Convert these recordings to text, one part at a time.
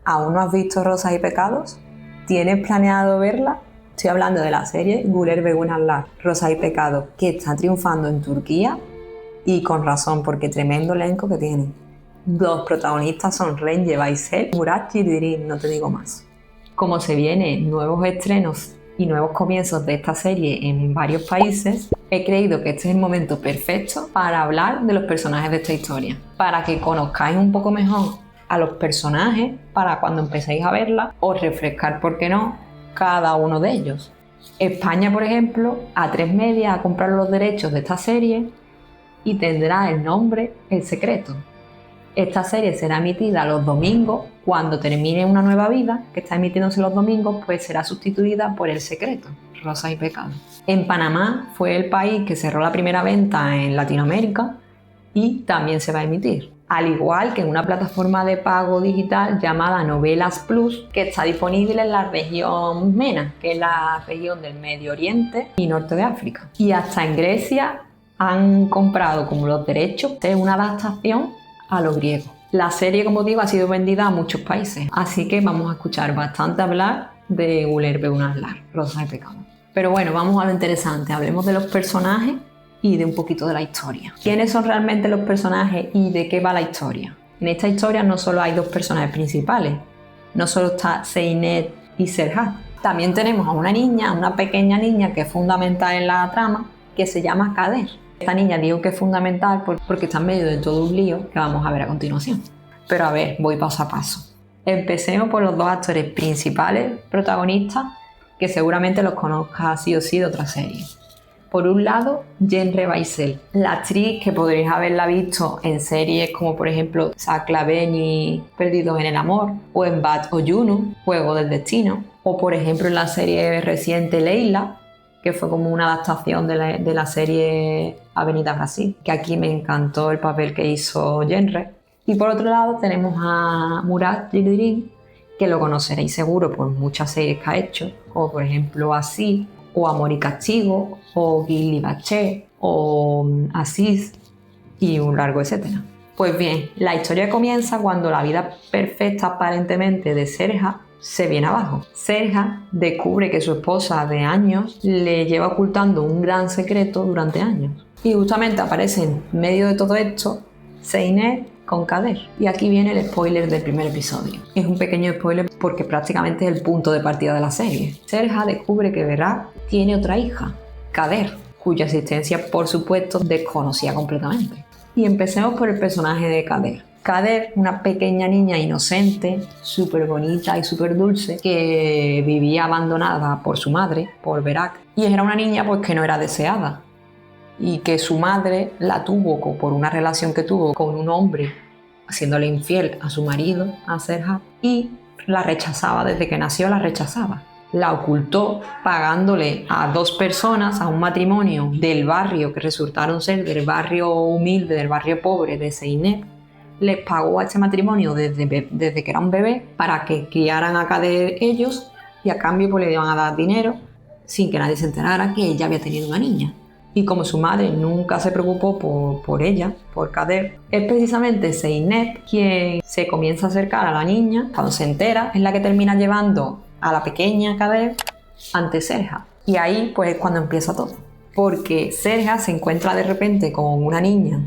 ¿Aún no has visto Rosas y Pecados? ¿Tienes planeado verla? Estoy hablando de la serie Güler ve Unallar, Rosas y Pecados, que está triunfando en Turquía y con razón, porque tremendo elenco que tiene. Los protagonistas son Rence Baysel y Murat Yildirim, no te digo más. Como se vienen nuevos estrenos y nuevos comienzos de esta serie en varios países, he creído que este es el momento perfecto para hablar de los personajes de esta historia, para que conozcáis un poco mejor a los personajes, para cuando empecéis a verla, os refrescar, ¿por qué no?, cada uno de ellos. España, por ejemplo, A3 Media ha comprado los derechos de esta serie y tendrá el nombre El Secreto. Esta serie será emitida los domingos. Cuando termine Una Nueva Vida, que está emitiéndose los domingos, pues será sustituida por El Secreto, Rosas y Pecados. En Panamá fue el país que cerró la primera venta en Latinoamérica y también se va a emitir. Al igual que en una plataforma de pago digital llamada Novelas Plus, que está disponible en la región MENA, que es la región del Medio Oriente y Norte de África. Y hasta en Grecia han comprado como los derechos de una adaptación a lo griego. La serie, como digo, ha sido vendida a muchos países, así que vamos a escuchar bastante hablar de Güler ve Unallar, Rosas y Pecados. Pero bueno, vamos a lo interesante, hablemos de los personajes y de un poquito de la historia. ¿Quiénes son realmente los personajes y de qué va la historia? En esta historia no solo hay dos personajes principales, no solo está Zeynep y Serhat, también tenemos a una niña, una pequeña niña que es fundamental en la trama, que se llama Kader. Esta niña digo que es fundamental porque está en medio de todo un lío que vamos a ver a continuación. Pero a ver, voy paso a paso. Empecemos por los dos actores principales, protagonistas, que seguramente los conozcas sí o sí de otras series. Por un lado, Jendre Baysel, la actriz que podréis haberla visto en series como por ejemplo Saklavén y Perdidos en el Amor, o en Bat Oyunu, Juego del Destino, o por ejemplo en la serie reciente Leila, que fue como una adaptación de la serie Avenida Brasil, que aquí me encantó el papel que hizo Jendre. Y por otro lado tenemos a Murat Yildirim, que lo conoceréis seguro por muchas series que ha hecho, como por ejemplo Así, o Amor y Castigo, o Gilly Baché, o Aziz, y un largo etcétera. Pues bien, la historia comienza cuando la vida perfecta aparentemente de Serhat se viene abajo. Serhat descubre que su esposa de años le lleva ocultando un gran secreto durante años. Y justamente aparece en medio de todo esto Zeynep con Kader. Y aquí viene el spoiler del primer episodio. Es un pequeño spoiler porque prácticamente es el punto de partida de la serie. Serhat descubre que Berak tiene otra hija, Kader, cuya existencia por supuesto desconocía completamente. Y empecemos por el personaje de Kader. Kader, una pequeña niña inocente, súper bonita y súper dulce, que vivía abandonada por su madre, por Berak, y era una niña pues que no era deseada, y que su madre la tuvo por una relación que tuvo con un hombre, haciéndole infiel a su marido, a Serhat, y la rechazaba desde que nació, la rechazaba. La ocultó pagándole a dos personas, a un matrimonio del barrio, que resultaron ser del barrio humilde, del barrio pobre de Zeynep. Les pagó a este matrimonio desde que era un bebé para que criaran a Kader ellos, y a cambio pues le iban a dar dinero sin que nadie se enterara que ella había tenido una niña. Y como su madre nunca se preocupó por ella, por Kader, es precisamente Zeynep quien se comienza a acercar a la niña. Cuando se entera, es la que termina llevando a la pequeña Kader ante Serhat. Y ahí pues es cuando empieza todo. Porque Serhat se encuentra de repente con una niña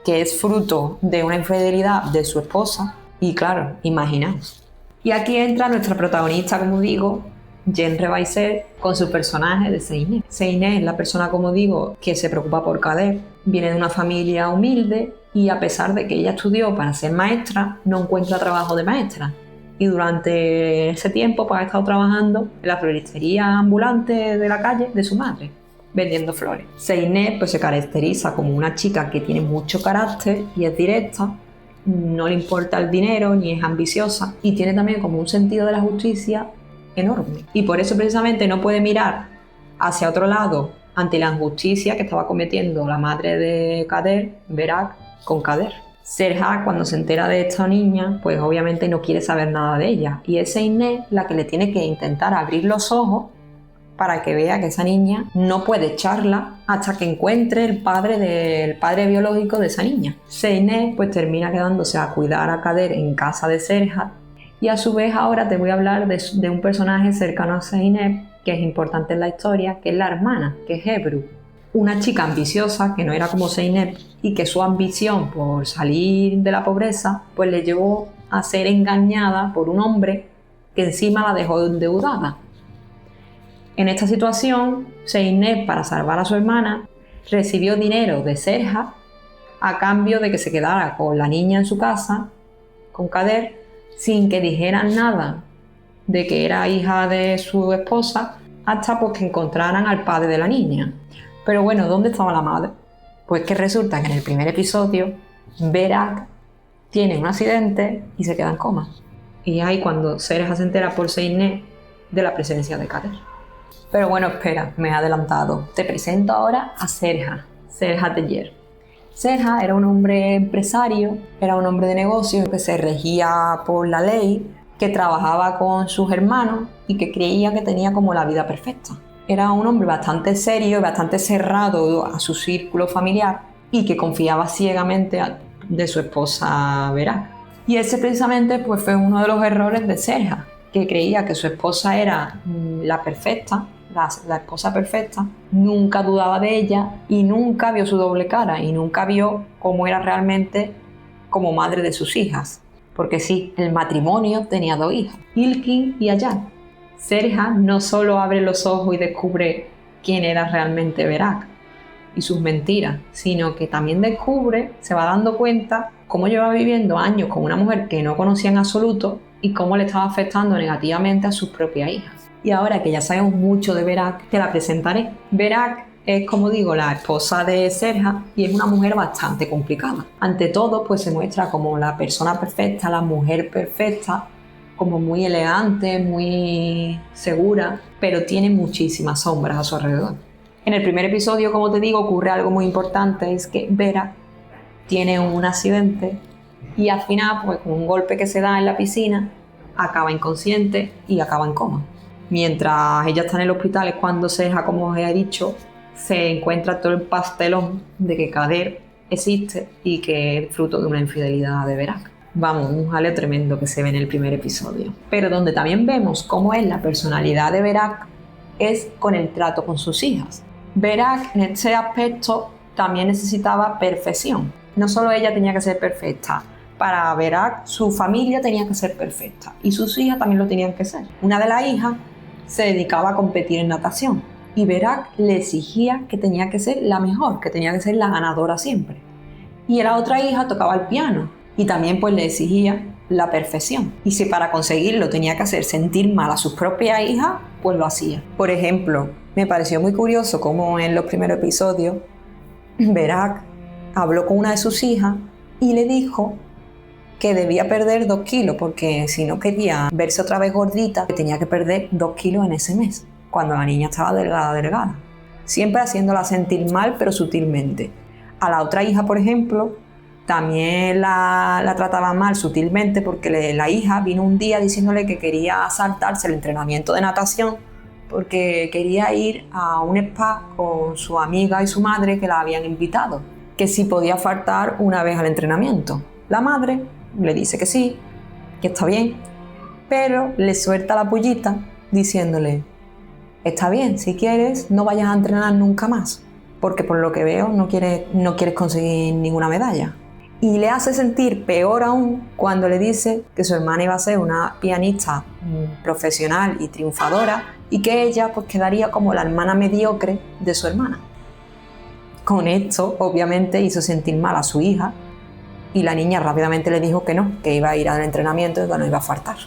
que es fruto de una infidelidad de su esposa. Y claro, imaginaos. Y aquí entra nuestra protagonista, como digo, Jendre Baysel, con su personaje de Zeynep. Zeynep es la persona, como digo, que se preocupa por Kader. Viene de una familia humilde y a pesar de que ella estudió para ser maestra, no encuentra trabajo de maestra. Y durante ese tiempo pues, ha estado trabajando en la floristería ambulante de la calle de su madre, vendiendo flores. Zeynep pues, se caracteriza como una chica que tiene mucho carácter y es directa, no le importa el dinero ni es ambiciosa, y tiene también como un sentido de la justicia enorme. Y por eso precisamente no puede mirar hacia otro lado ante la injusticia que estaba cometiendo la madre de Kader, Berak, con Kader. Serhat, cuando se entera de esta niña, pues obviamente no quiere saber nada de ella. Y es Zeynep la que le tiene que intentar abrir los ojos para que vea que esa niña no puede echarla hasta que encuentre el padre biológico de esa niña. Zeynep pues termina quedándose a cuidar a Kader en casa de Serhat, Y a su vez ahora te voy a hablar de un personaje cercano a Zeynep, que es importante en la historia, que es la hermana, que es Ebru. Una chica ambiciosa, que no era como Zeynep, y que su ambición por salir de la pobreza, pues le llevó a ser engañada por un hombre que encima la dejó endeudada. En esta situación, Zeynep, para salvar a su hermana, recibió dinero de Serja a cambio de que se quedara con la niña en su casa, con Kader, sin que dijeran nada de que era hija de su esposa, hasta pues que encontraran al padre de la niña. Pero bueno, ¿dónde estaba la madre? Pues que resulta que en el primer episodio, Berak tiene un accidente y se queda en coma. Y ahí cuando Serja se entera por Zeynep de la presencia de Kader. Pero bueno, espera, me he adelantado. Te presento ahora a Serja Tejer. Serja era un hombre empresario, era un hombre de negocios que se regía por la ley, que trabajaba con sus hermanos y que creía que tenía como la vida perfecta. Era un hombre bastante serio y bastante cerrado a su círculo familiar y que confiaba ciegamente de su esposa Berak. Y ese precisamente pues, fue uno de los errores de Serja, que creía que su esposa era la perfecta, la esposa perfecta, nunca dudaba de ella y nunca vio su doble cara y nunca vio cómo era realmente como madre de sus hijas. Porque sí, el matrimonio tenía 2 hijas, Ilkin y Ayar. Serja no solo abre los ojos y descubre quién era realmente Berak y sus mentiras, sino que también descubre, se va dando cuenta cómo lleva viviendo años con una mujer que no conocía en absoluto y cómo le estaba afectando negativamente a sus propias hijas. Y ahora que ya sabemos mucho de Berak, te la presentaré. Berak es, como digo, la esposa de Serja y es una mujer bastante complicada. Ante todo, pues se muestra como la persona perfecta, la mujer perfecta, como muy elegante, muy segura, pero tiene muchísimas sombras a su alrededor. En el primer episodio, como te digo, ocurre algo muy importante, es que Berak tiene un accidente y al final, pues con un golpe que se da en la piscina, acaba inconsciente y acaba en coma. Mientras ella está en el hospital es cuando Serja, como os he dicho, se encuentra todo el pastelón de que Kader existe y que es fruto de una infidelidad de Berak. Vamos, un jaleo tremendo que se ve en el primer episodio. Pero donde también vemos cómo es la personalidad de Berak es con el trato con sus hijas. Berak en este aspecto también necesitaba perfección. No solo ella tenía que ser perfecta, para Berak su familia tenía que ser perfecta y sus hijas también lo tenían que ser. Una de las hijas se dedicaba a competir en natación y Berak le exigía que tenía que ser la mejor, que tenía que ser la ganadora siempre. Y la otra hija tocaba el piano y también pues le exigía la perfección. Y si para conseguirlo tenía que hacer sentir mal a sus propias hijas, pues lo hacía. Por ejemplo, me pareció muy curioso cómo en los primeros episodios Berak habló con una de sus hijas y le dijo que debía perder 2 kilos porque si no quería verse otra vez gordita, que tenía que perder 2 kilos en ese mes, cuando la niña estaba delgada. Siempre haciéndola sentir mal, pero sutilmente. A la otra hija, por ejemplo, también la trataba mal sutilmente porque la hija vino un día diciéndole que quería saltarse el entrenamiento de natación porque quería ir a un spa con su amiga y su madre que la habían invitado, que si podía faltar una vez al entrenamiento. La madre le dice que sí, que está bien, pero le suelta la pullita diciéndole: está bien, si quieres no vayas a entrenar nunca más, porque por lo que veo no quieres conseguir ninguna medalla. Y le hace sentir peor aún cuando le dice que su hermana iba a ser una pianista profesional y triunfadora y que ella pues quedaría como la hermana mediocre de su hermana. Con esto obviamente hizo sentir mal a su hija y la niña rápidamente le dijo que no, que iba a ir al entrenamiento y que no iba a faltar.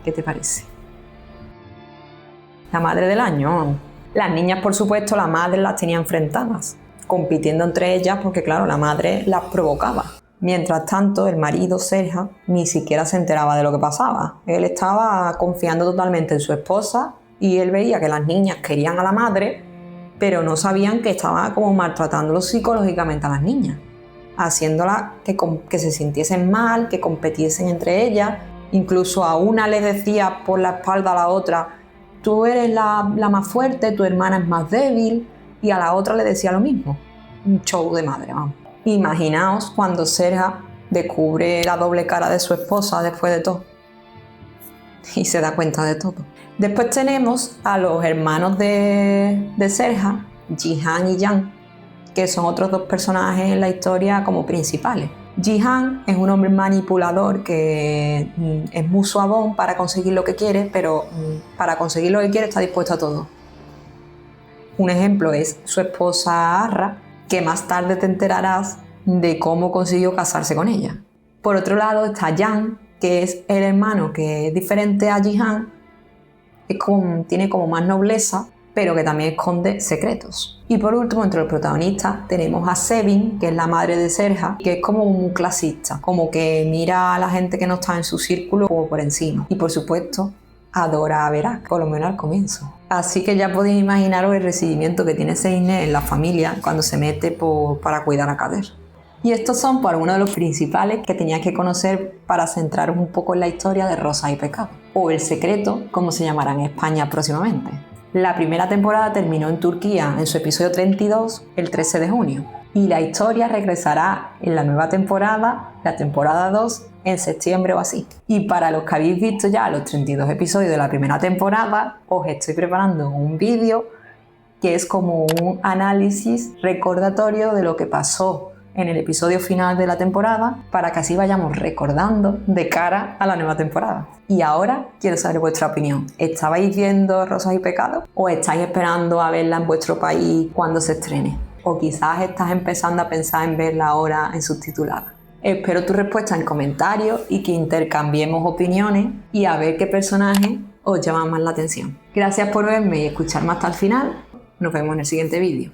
¿Qué te parece? La madre del año. Las niñas, por supuesto, la madre las tenía enfrentadas, compitiendo entre ellas porque, claro, la madre las provocaba. Mientras tanto, el marido, Serja, ni siquiera se enteraba de lo que pasaba. Él estaba confiando totalmente en su esposa y él veía que las niñas querían a la madre, pero no sabían que estaba como maltratándolo psicológicamente a las niñas, haciéndolas que se sintiesen mal, que competiesen entre ellas. Incluso a una le decía por la espalda a la otra: tú eres la más fuerte, tu hermana es más débil, y a la otra le decía lo mismo. Un show de madre, vamos. Imaginaos cuando Serja descubre la doble cara de su esposa después de todo. y se da cuenta de todo. Después tenemos a los hermanos de Serja, Jihan y Yang, que son otros dos personajes en la historia como principales. Jihan es un hombre manipulador que es muy suavón para conseguir lo que quiere, pero para conseguir lo que quiere está dispuesto a todo. Un ejemplo es su esposa Arra, que más tarde te enterarás de cómo consiguió casarse con ella. Por otro lado está Yang, que es el hermano que es diferente a Jihan, tiene como más nobleza, pero que también esconde secretos. Y por último, entre los protagonistas tenemos a Sevin, que es la madre de Serja, que es como un clasista, como que mira a la gente que no está en su círculo como por encima. Y por supuesto, adora a Berak, por lo menos al comienzo. Así que ya podéis imaginaros el recibimiento que tiene Seine en la familia cuando se mete para cuidar a Kader. Y estos son algunos de los principales que tenías que conocer para centraros un poco en la historia de Rosa y Pecado, o El Secreto, como se llamará en España próximamente. La primera temporada terminó en Turquía en su episodio 32 el 13 de junio y la historia regresará en la nueva temporada, la temporada 2, en septiembre o así. Y para los que habéis visto ya los 32 episodios de la primera temporada, os estoy preparando un vídeo que es como un análisis recordatorio de lo que pasó en el episodio final de la temporada para que así vayamos recordando de cara a la nueva temporada. Y ahora quiero saber vuestra opinión. ¿Estabais viendo Rosas y Pecados o estáis esperando a verla en vuestro país cuando se estrene? O quizás estás empezando a pensar en verla ahora en subtitulada. Espero tu respuesta en comentarios y que intercambiemos opiniones y a ver qué personaje os llama más la atención. Gracias por verme y escucharme hasta el final. Nos vemos en el siguiente vídeo.